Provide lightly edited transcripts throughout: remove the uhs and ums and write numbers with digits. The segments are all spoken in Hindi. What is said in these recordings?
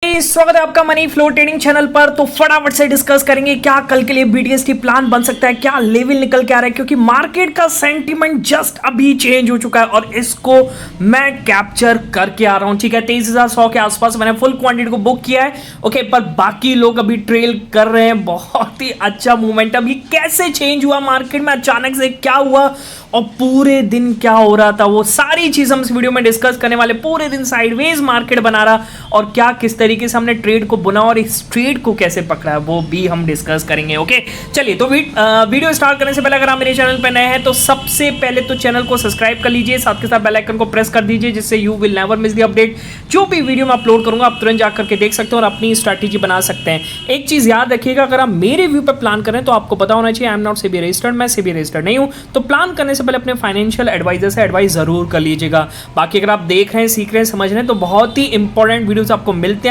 स्वागत है आपका मनी फ्लो ट्रेडिंग चैनल पर। तो फटाफट से डिस्कस करेंगे क्या कल के लिए बीटीएसटी प्लान बन सकता है, क्या लेवल निकल के आ रहा है, क्योंकि मार्केट का सेंटीमेंट जस्ट अभी चेंज हो चुका है और इसको मैं कैप्चर करके आ रहा हूं। ठीक है, 23,100 के आसपास मैंने फुल क्वांटिटी को बुक किया है। ओके, पर बाकी लोग अभी ट्रेल कर रहे हैं। बहुत ही अच्छा मोमेंटम। ये कैसे चेंज हुआ मार्केट में, अचानक से क्या हुआ और पूरे दिन क्या हो रहा था, वो सारी चीज हम इस वीडियो में डिस्कस करने वाले। पूरे दिन साइडवेज मार्केट बना रहा और क्या किस तरीके से हमने ट्रेड को बुना और इस ट्रेड को कैसे पकड़ा है वो भी हम डिस्कस करेंगे। ओके, चलिए तो वीडियो स्टार्ट करने से पहले अगर आप मेरे चैनल पर नए हैं तो सबसे पहले तो चैनल को सब्सक्राइब कर लीजिए, साथ के साथ बेल आइकन को प्रेस कर दीजिए, जिससे you will never miss the update. जो भी वीडियो मैं अपलोड करूंगा आप तुरंत जाकर के देख सकते हैं और अपनी स्ट्रैटेजी बना सकते हैं। एक चीज याद रखिएगा, अगर आप मेरे व्यू पर प्लान करें तो आपको पता होना चाहिए I am not SEBI registered, मैं सेबी रजिस्टर्ड नहीं हूं। तो प्लान करने से पहले अपने फाइनेंशियल एडवाइजर से एडवाइस जरूर कर लीजिएगा। बाकी अगर आप देख रहे हैं, सीख रहे हैं, समझ रहे हैं तो बहुत ही इंपॉर्टेंट वीडियोस आपको मिलते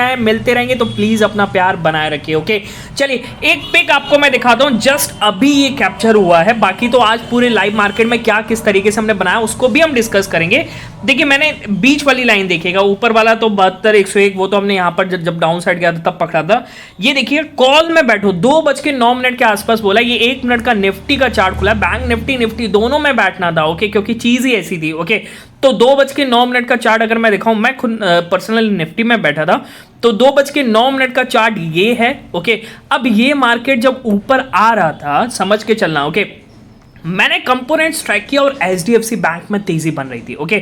रहेंगे, तो प्लीज अपना प्यार बनाए रखिए। ओके, चलिए एक पिक आपको मैं दिखाता हूं, जस्ट अभी ये कैप्चर हुआ है। बाकी तो आज पूरे लाइव मार्केट में क्या किस तरीके से हमने बनाया उसको भी हम डिस्कस करेंगे। देखिए, मैंने बीच वाली लाइन देखिएगा, ऊपर वाला तो 72,101 वो तो हमने यहां पर जब डाउन साइड गया था तब पकड़ा था। ये देखिए कॉल में बैठो 2:09 के आसपास बोला, ये 1 मिनट का निफ्टी का चार्ट खुला है, बैंक निफ्टी दोनों में बैठना था। ओके, क्योंकि चीज ही ऐसी थी। ओके, तो 2:09 का चार्ट अगर मैं दिखाऊं, मैं खुद पर्सनल निफ्टी में बैठा था, तो 2:09 का चार्ट ये है। ओके, अब ये मार्केट जब ऊपर आ रहा था, समझ के चलना। ओके, मैंने कंपोनेंट्स ट्रैक किया और एचडीएफसी बैंक में तेजी बन रही थी। ओके,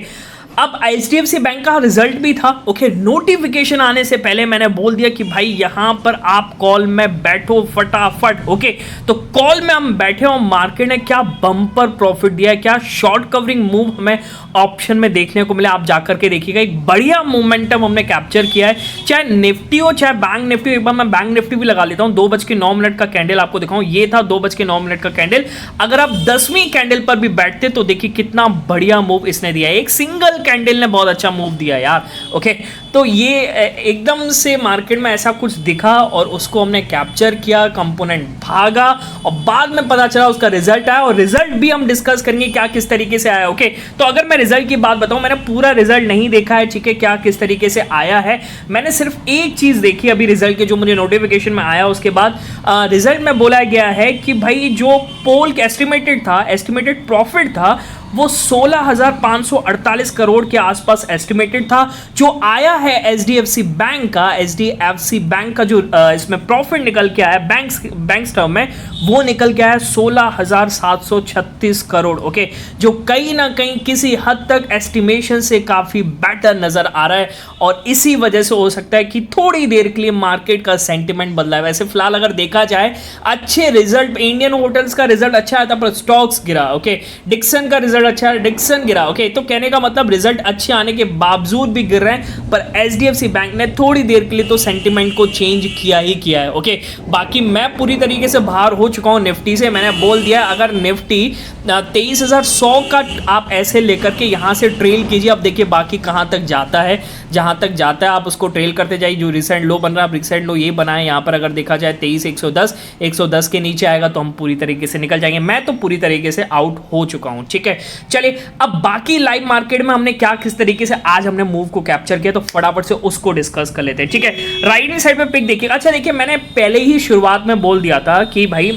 अब एचडीएफसी बैंक का रिजल्ट भी था। ओके, नोटिफिकेशन आने से पहले मैंने बोल दिया कि भाई यहां पर आप कॉल में बैठो फटाफट। ओके, तो कॉल में हम बैठे और मार्केट ने क्या बम्पर प्रॉफिट दिया है, क्या शॉर्ट कवरिंग मूव हमें ऑप्शन में देखने को मिला। आप जाकर के देखिएगा, एक बढ़िया मोमेंटम हमने कैप्चर किया है, चाहे निफ्टी हो चाहे बैंक निफ्टी। एक बार मैं बैंक निफ्टी भी लगा लेता हूं। 2:09 का कैंडल आपको दिखाऊं, ये था 2:09 का कैंडल। अगर आप 10वीं कैंडल पर भी बैठते तो देखिए कितना बढ़िया मूव इसने दिया है। एक सिंगल कैंडल ने बहुत अच्छा मूव दिया यार। ओके, तो ये एकदम से मार्केट में ऐसा कुछ दिखा और उसको हमने कैप्चर किया, कंपोनेंट भागा और बाद में पता चला उसका रिजल्ट आया और रिजल्ट भी हम डिस्कस करेंगे क्या किस तरीके से आया। ओके, तो अगर मैं रिजल्ट की बात बताऊं, मैंने पूरा रिजल्ट नहीं देखा है, ठीक है, क्या किस तरीके से आया है। मैंने सिर्फ एक चीज देखी अभी रिजल्ट के, जो मुझे नोटिफिकेशन में आया उसके बाद रिजल्ट में बोला गया है कि भाई जो पोल एस्टिमेटेड था, एस्टिमेटेड प्रॉफिट था वो 16,548 करोड़ के आसपास एस्टिमेटेड था। जो आया है एचडीएफसी बैंक का जो इसमें प्रॉफिट निकल के आया बैंक टर्म में, वो निकल के आया 16,736 करोड़। ओके, जो कहीं ना कहीं किसी हद तक एस्टिमेशन से काफी बेटर नजर आ रहा है और इसी वजह से हो सकता है कि थोड़ी देर के लिए मार्केट का सेंटिमेंट बदला है। वैसे फिलहाल अगर देखा जाए अच्छे रिजल्ट, इंडियन होटल्स का रिजल्ट अच्छा आया था पर स्टॉक्स गिरा। ओके, डिक्सन का रिजल्ट अच्छा है, डिक्सन गिरा। ओके, तो कहने का मतलब रिजल्ट अच्छे आने के बावजूद भी गिर रहे हैं, पर एचडीएफसी बैंक ने थोड़ी देर के लिए तो सेंटिमेंट को चेंज किया ही किया है। ओके, बाकी मैं पूरी तरीके से बाहर हो चुका हूं निफ्टी से। मैंने बोल दिया अगर निफ्टी 23,100 का आप ऐसे लेकर के यहां से ट्रेल कीजिए। अब देखिए बाकी कहां तक जाता है, जहां तक जाता है आप उसको ट्रेल करते जाइए। जो रिसेंट लो बन रहा है, रिसेंट लो ये बना है, यहां पर अगर देखा जाए 23,110 के नीचे आएगा तो हम पूरी तरीके से निकल जाएंगे। मैं तो पूरी तरीके से आउट हो चुका हूं। ठीक है, चलिए अब बाकी लाइव मार्केट में हमने क्या किस तरीके से आज हमने मूव को कैप्चर किया तो फटाफट से उसको डिस्कस कर लेते हैं। ठीक है, राइट हैंड साइड पे पिक देखिए। अच्छा देखिए, मैंने पहले ही शुरुआत में बोल दिया था कि भाई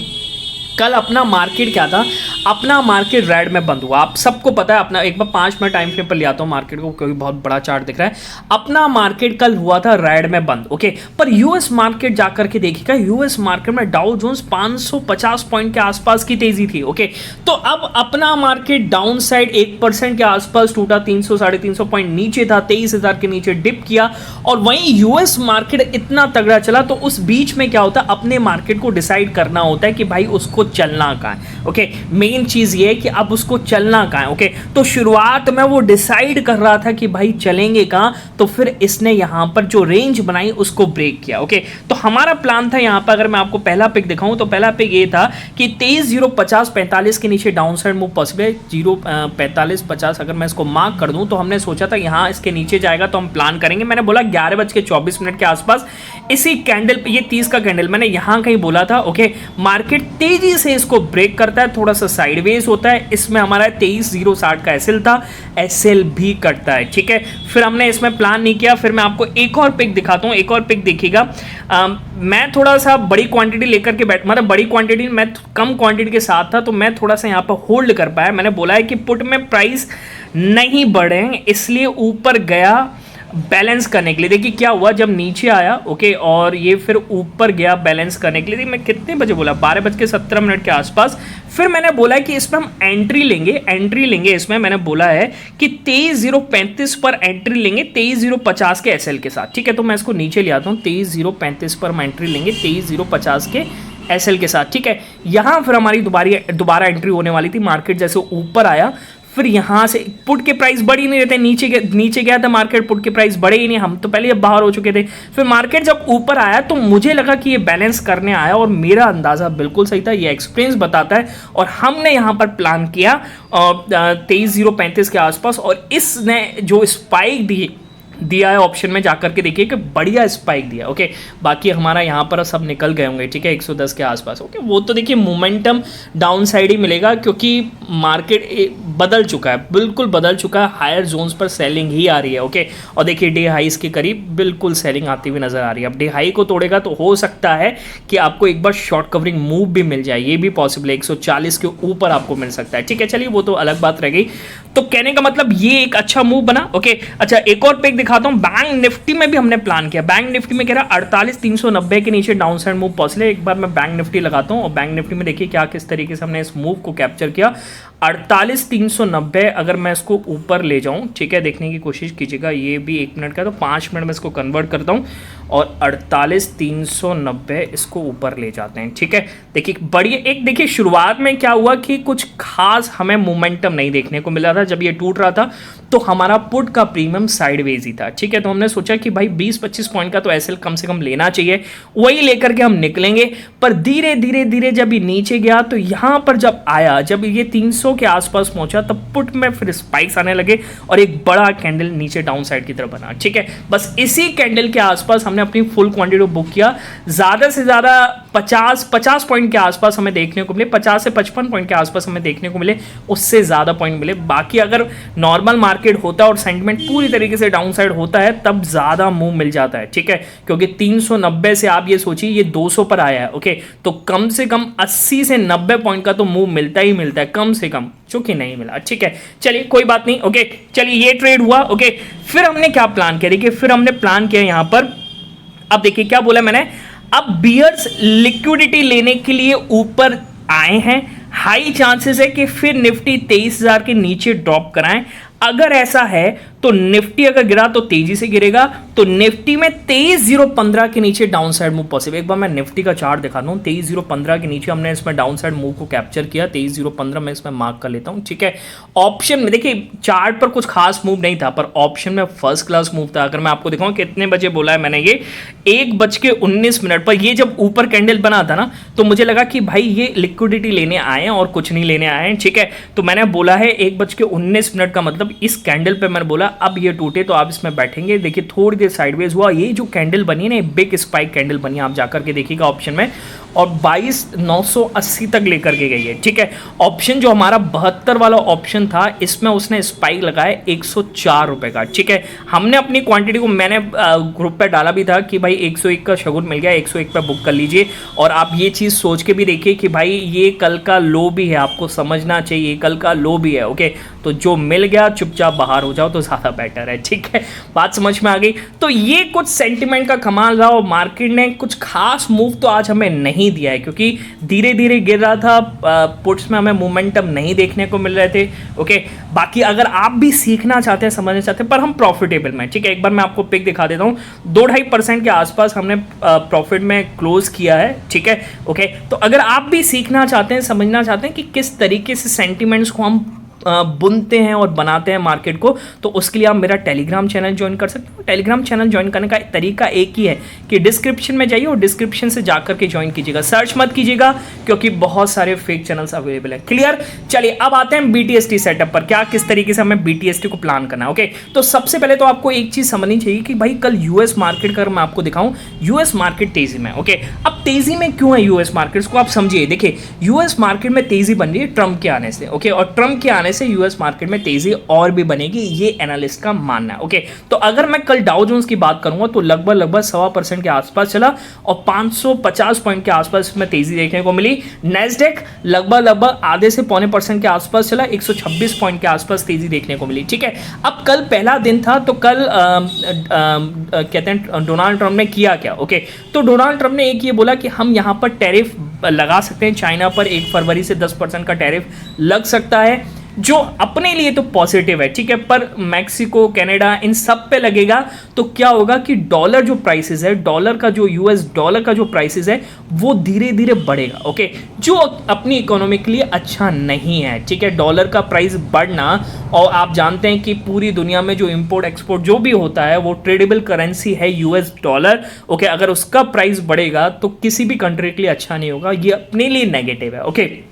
कल अपना मार्केट क्या था, अपना मार्केट रेड में बंद हुआ। आप सबको पता है अपना, एक बार 5 मिनट टाइम फ्रेम पर ले आता हूं मार्केट को क्योंकि बहुत बड़ा चार्ट दिख रहा है। अपना मार्केट कल हुआ था रेड में बंद। ओके, पर यूएस मार्केट जाकर के देखिएगा, यूएस मार्केट में डाउ जोन्स 550 पॉइंट के आसपास की तेजी थी। ओके, तो अब अपना मार्केट डाउन साइड 1% के आसपास टूटा, 300 साढ़े 300 पॉइंट नीचे था, 23,000 के नीचे डिप किया और वहीं यूएस मार्केट इतना तगड़ा चला। तो उस बीच में क्या होता है, अपने मार्केट को डिसाइड करना होता है कि भाई उसको चलना कहां है। ओके, मेन चीज ये है कि अब उसको चलना कहां है। ओके, तो शुरुआत में वो डिसाइड कर रहा था कि भाई चलेंगे कहां, तो फिर इसने यहां पर जो रेंज बनाई उसको ब्रेक किया। ओके, तो हमारा प्लान था यहां पर, अगर मैं आपको पहला पिक दिखाऊं तो पहला पिक ये था कि 23,050-45 के नीचे डाउन साइड मूव पॉसिबल है। 0,45-50 अगर मैं इसको मार्क कर दूं तो हमने सोचा था यहां इसके नीचे जाएगा तो हम प्लान करेंगे। मैंने बोला 11:24 के आसपास इसी कैंडल पे, ये 30 का कैंडल मैंने यहां कहीं बोला था। ओके, मार्केट तेजी से इसको ब्रेक करता है, थोड़ा सा साइडवेज होता है, इसमें हमारा 23,060 का एसएल था, एसएल भी कटता है, ठीक है। फिर हमने इसमें प्लान नहीं किया। फिर मैं आपको एक और पिक दिखाता हूँ, एक और पिक देखिएगा। मैं थोड़ा सा बड़ी क्वांटिटी लेकर के मतलब बड़ी क्वांटिटी, मैं कम क्वांटिटी के साथ था, तो मैं थोड़ा सा यहाँ पर होल्ड कर पाया। मैंने बोला है कि पुट में प्राइस नहीं बढ़े, इसलिए ऊपर गया बैलेंस करने के लिए। देखिए क्या हुआ, जब नीचे आया ओके और ये फिर ऊपर गया बैलेंस करने के लिए। मैं कितने बजे बोला, 12:17 के आसपास। फिर मैंने बोला कि इसमें हम एंट्री लेंगे इसमें मैंने बोला है कि 23,035 पर एंट्री लेंगे 23,050 के एसएल के साथ, ठीक है। तो मैं इसको नीचे ले आता हूँ, 23,035 पर हम एंट्री लेंगे 23,050 के एसएल के साथ, ठीक है। यहाँ फिर हमारी दोबारा एंट्री होने वाली थी। मार्केट जैसे ऊपर आया, फिर यहाँ से पुट के प्राइस बढ़ ही नहीं रहते, नीचे गया था मार्केट, पुट के प्राइस बढ़े ही नहीं, हम तो पहले अब बाहर हो चुके थे। फिर मार्केट जब ऊपर आया तो मुझे लगा कि ये बैलेंस करने आया, और मेरा अंदाजा बिल्कुल सही था, ये एक्सपीरियंस बताता है। और हमने यहाँ पर प्लान किया 23,035 के आसपास, और इसने जो स्पाइक दिया है ऑप्शन में जाकर के देखिए कि बढ़िया स्पाइक दिया, ओके। बाकी हमारा यहाँ पर सब निकल गए होंगे, ठीक है, 110 के आसपास, ओके। वो तो देखिए मोमेंटम डाउन साइड ही मिलेगा, क्योंकि मार्केट बदल चुका है, बिल्कुल बदल चुका है। हायर जोन्स पर सेलिंग ही आ रही है, ओके। और देखिए डे हाइस के करीब बिल्कुल सेलिंग आती हुई नजर आ रही है। अब डे हाई को तोड़ेगा तो हो सकता है कि आपको एक बार शॉर्ट कवरिंग मूव भी मिल जाए, ये भी पॉसिबल है, 140 के ऊपर आपको मिल सकता है, ठीक है। चलिए वो तो अलग बात रह गई। तो कहने का मतलब ये एक अच्छा मूव बना, ओके। अच्छा एक और पिक दिखाता हूं, बैंक निफ्टी में भी हमने प्लान किया। बैंक निफ्टी में कह रहा 48,390 के नीचे डाउन साइड मूव पॉसिबल है। एक बार मैं बैंक निफ्टी लगाता हूं, और बैंक निफ्टी में देखिए क्या किस तरीके से हमने इस मूव को कैप्चर किया। 48,390 अगर मैं इसको ऊपर ले जाऊं, ठीक है, देखने की कोशिश कीजिएगा। ये भी 1 मिनट का, तो 5 मिनट में इसको कन्वर्ट करता हूं, और 48,390 इसको ऊपर ले जाते हैं, ठीक है। देखिए बढ़िया, एक देखिए शुरुआत में क्या हुआ कि कुछ खास हमें मोमेंटम नहीं देखने को मिला था। जब ये टूट रहा था तो हमारा पुट का प्रीमियम साइडवेज ही था, ठीक है। तो हमने सोचा कि भाई 20-25 पॉइंट का तो एसएल कम से कम लेना चाहिए, वही लेकर के हम निकलेंगे। पर धीरे धीरे जब ये नीचे गया तो यहाँ पर जब आया, जब ये 300 के आसपास पहुंचा, तब पुट में फिर स्पाइक्स आने लगे, और एक बड़ा कैंडल नीचे डाउन साइड की तरफ बना, ठीक है। बस इसी कैंडल के आसपास हमने अपनी फुल क्वांटिटी बुक किया। ज्यादा से ज्यादा 50 पॉइंट के आसपास हमें देखने को मिले, 50 से 55 पॉइंट के आसपास हमें देखने को मिले, उससे ज्यादा पॉइंट मिले। बाकी अगर नॉर्मल मार्केट होता है और सेंटिमेंट पूरी तरीके से डाउन साइड होता है, तब ज्यादा मूव मिल जाता है, ठीक है। क्योंकि 390 से आप ये सोचिए ये 200 पर आया है, ओके। तो कम से कम 80 से 90 पॉइंट का तो मूव मिलता ही मिलता है, कम से कम, जो कि नहीं मिला, ठीक है। चलिए कोई बात नहीं, ओके। चलिए ये ट्रेड हुआ, ओके। फिर हमने क्या प्लान किया, देखिए फिर हमने प्लान किया यहां पर। अब देखिए क्या बोला मैंने, अब बियर्स लिक्विडिटी लेने के लिए ऊपर आए हैं, हाई चांसेस है कि फिर निफ्टी 23,000 के नीचे ड्रॉप कराएं। अगर ऐसा है तो निफ्टी अगर गिरा तो तेजी से गिरेगा, तो निफ्टी में 23,015 के नीचे डाउन साइड मूव पॉसिबल। एक बार मैं निफ्टी का चार्ट दिखा दूं, 23,015 के नीचे हमने इसमें डाउन साइड मूव को कैप्चर किया। 23,015 में इसमें मार्क कर लेता हूं, ठीक है। ऑप्शन में देखिए चार्ट पर कुछ खास मूव नहीं था, पर ऑप्शन में फर्स्ट क्लास मूव था। अगर मैं आपको दिखाऊं कितने बजे बोला है मैंने, ये 1:19 पर ये जब ऊपर कैंडल बना था ना, तो मुझे लगा कि भाई ये लिक्विडिटी लेने आए हैं और कुछ नहीं लेने आए हैं, ठीक है। तो मैंने बोला है 1:19 का मतलब इस कैंडल पे मैंने बोला अब ये टूटे तो आप इसमें बैठेंगे। देखिए थोड़ी देर साइडवेज हुआ, ये जो कैंडल बनी है ना, बिग स्पाइक कैंडल बनी, आप जाकर के देखिएगा ऑप्शन में, और 22,980 तक लेकर के गई है, ठीक है। ऑप्शन जो हमारा 72 वाला ऑप्शन था, इसमें उसने स्पाइक लगाया 104 रुपए का, ठीक है। हमने अपनी क्वांटिटी को मैंने ग्रुप पे डाला भी था कि भाई 101 का शगुन मिल गया, 101 पे बुक कर लीजिए। और आप ये चीज़ सोच के भी देखिए कि भाई ये कल का लो भी है, आपको समझना चाहिए कल का लो भी है, ओके। तो जो मिल गया चुपचाप बाहर हो जाओ तो ज़्यादा बेटर है, ठीक है। बात समझ में आ गई। तो ये कुछ सेंटिमेंट का कमाल रहा, और मार्केट ने कुछ खास मूव तो आज हमें नहीं दिया है, क्योंकि धीरे धीरे गिर रहा था। पुट्स में हमें मोमेंटम नहीं देखने को मिल रहे थे, ओके। बाकी अगर आप भी सीखना चाहते हैं, समझना चाहते हैं, पर हम प्रॉफिटेबल में, ठीक है। एक बार मैं आपको पिक दिखा देता हूँ, 2-2.5% के आसपास हमने प्रॉफिट में क्लोज किया है, ठीक है, ओके। तो अगर आप भी सीखना चाहते हैं, समझना चाहते हैं कि किस तरीके से सेंटिमेंट्स को हम बुनते हैं और बनाते हैं मार्केट को, तो उसके लिए आप मेरा टेलीग्राम चैनल ज्वाइन कर सकते हो। टेलीग्राम चैनल ज्वाइन करने का तरीका एक ही है कि डिस्क्रिप्शन में जाइए और डिस्क्रिप्शन से जाकर के ज्वाइन कीजिएगा, सर्च मत कीजिएगा क्योंकि बहुत सारे फेक चैनल्स अवेलेबल है। क्लियर? चलिए अब आते हैं BTST सेटअप पर, क्या किस तरीके से हमें BTST को प्लान करना है। ओके, तो सबसे पहले तो आपको एक चीज समझनी चाहिए कि भाई कल यूएस मार्केट का मैं आपको दिखाऊं, यूएस मार्केट तेजी में। ओके, अब तेजी में क्यों है यूएस मार्केट को आप समझिए। देखिए यूएस मार्केट में तेजी बन रही है ट्रंप के आने से। ओके, और ट्रंप के आने से यूएस मार्केट में तेजी और भी बनेगी, ये एनालिस्ट का मानना है। ओके, तो अगर मैं कल डाउ जोन्स की बात करूंगा तो लगभग 1.25% के आसपास चला और 550 पॉइंट के आसपास में तेजी देखने को मिली। नेस्डेक लगभग आधे से पौने % के आसपास चला, 126 पॉइंट के आसपास तेजी देखने को मिली। ठीक है, अब कल पहला दिन था तो कल कहते हैं डोनाल्ड ट्रंप ने किया क्या। ओके, तो डोनाल्ड ट्रंप ने एक ये बोला कि हम यहां पर टैरिफ लगा सकते हैं, चाइना पर 1 फरवरी से 10% का टैरिफ लग सकता है, जो अपने लिए तो पॉजिटिव है। ठीक है, पर मैक्सिको, कनाडा, इन सब पे लगेगा तो क्या होगा कि डॉलर जो प्राइसेस है, डॉलर का जो यूएस डॉलर का जो प्राइसेस है वो धीरे धीरे बढ़ेगा। ओके, जो अपनी इकोनॉमी के लिए अच्छा नहीं है। ठीक है, डॉलर का प्राइस बढ़ना, और आप जानते हैं कि पूरी दुनिया में जो इंपोर्ट एक्सपोर्ट जो भी होता है वो ट्रेडेबल करेंसी है यूएस डॉलर। ओके, अगर उसका प्राइस बढ़ेगा तो किसी भी कंट्री के लिए अच्छा नहीं होगा, ये अपने लिए नेगेटिव है। ओके,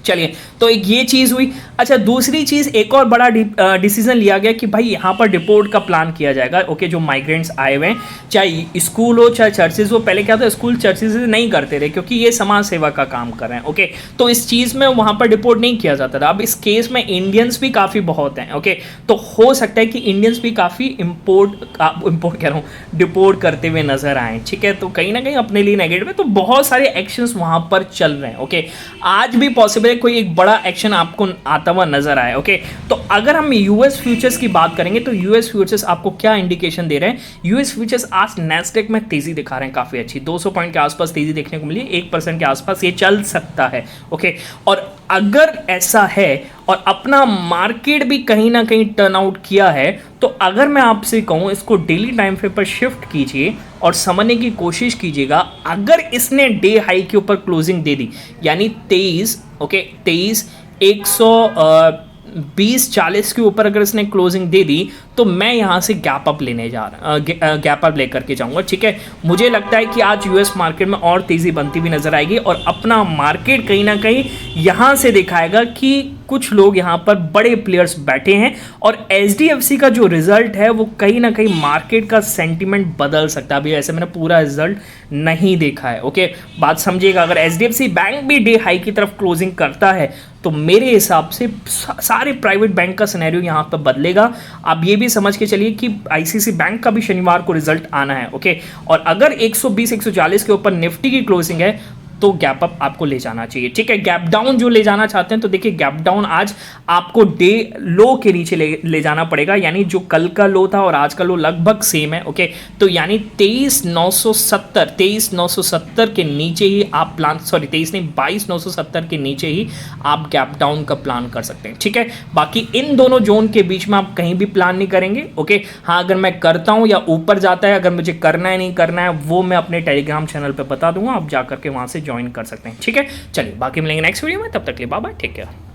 चलिए, तो एक ये चीज़ हुई। अच्छा, दूसरी चीज़ एक और बड़ा डिसीजन लिया गया कि भाई यहाँ पर डिपोर्ट का प्लान किया जाएगा। ओके, जो माइग्रेंट्स आए हुए हैं, चाहे स्कूल हो चाहे चर्चेज हो, पहले क्या था स्कूल चर्चेज नहीं करते थे क्योंकि ये समाज सेवा का काम कर रहे हैं। ओके, तो इस चीज़ में वहाँ पर डिपोर्ट नहीं किया जाता था। अब इस केस में इंडियंस भी काफ़ी बहुत हैं। ओके, तो हो सकता है कि इंडियंस भी काफ़ी इम्पोर्ट कह रहा हूँ डिपोर्ट करते हुए नजर आए। ठीक है, तो कहीं ना कहीं अपने लिए नेगेटिव है, तो बहुत सारे एक्शंस वहाँ पर चल रहे हैं। ओके, आज भी पॉसिबल कोई एक बड़ा एक्शन आपको आता हुआ नजर आए। ओके, तो अगर हम यूएस फ्यूचर्स की बात करेंगे तो यूएस फ्यूचर्स आपको क्या इंडिकेशन दे रहे हैं। यूएस फ्यूचर्स आज नेस्डेक में तेजी दिखा रहे हैं काफी अच्छी, 200 पॉइंट के आसपास तेजी देखने को मिली, 1% के आसपास ये चल सकता है। ओके, और अगर ऐसा है और अपना मार्केट भी कहीं ना कहीं टर्न आउट किया है, तो अगर मैं आपसे कहूं इसको डेली टाइम फ्रेम पर शिफ्ट कीजिए और समझने की कोशिश कीजिएगा। अगर इसने डे हाई के ऊपर क्लोजिंग दे दी, यानी 23, ओके 23 120-40 के ऊपर अगर इसने क्लोजिंग दे दी तो मैं यहां से गैप अप लेकर के जाऊंगा। ठीक है, मुझे लगता है कि आज यूएस मार्केट में और तेजी बनती हुई नजर आएगी और अपना मार्केट कहीं ना कहीं यहां से दिखाएगा कि कुछ लोग यहां पर बड़े प्लेयर्स बैठे हैं और एचडीएफसी का जो रिजल्ट है वो कहीं ना कहीं मार्केट का सेंटीमेंट बदल सकता है। अभी ऐसे मैंने पूरा रिजल्ट नहीं देखा है। ओके, बात समझिएगा, अगर एचडीएफसी बैंक भी डे हाई की तरफ क्लोजिंग करता है तो मेरे हिसाब से सारे प्राइवेट बैंक का सिनेरियो यहां पर बदलेगा। आप ये भी समझ के चलिए कि आईसीआईसीआई बैंक का भी शनिवार को रिजल्ट आना है। ओके, और अगर 120-140 के ऊपर निफ्टी की क्लोजिंग है तो गैप अप आपको ले जाना चाहिए। ठीक है, गैप डाउन जो ले जाना चाहते हैं तो देखिए गैप डाउन आज आपको डे लो के नीचे ले जाना पड़ेगा, यानी जो कल का लो था और आज का लो लगभग सेम है। ओके, तो यानी 23,970 के नीचे ही आप प्लान 22,970 के नीचे ही आप गैप डाउन का प्लान कर सकते हैं। ठीक है, बाकी इन दोनों जोन के बीच में आप कहीं भी प्लान नहीं करेंगे। ओके, हाँ अगर मैं करता हूं या ऊपर जाता है, अगर मुझे करना है नहीं करना है वो मैं अपने टेलीग्राम चैनल पर बता दूंगा, आप जाकर के वहां से ज्वाइन कर सकते हैं। ठीक है, चलिए बाकी मिलेंगे नेक्स्ट वीडियो में, तब तक के लिए बाय बाय, टेक केयर।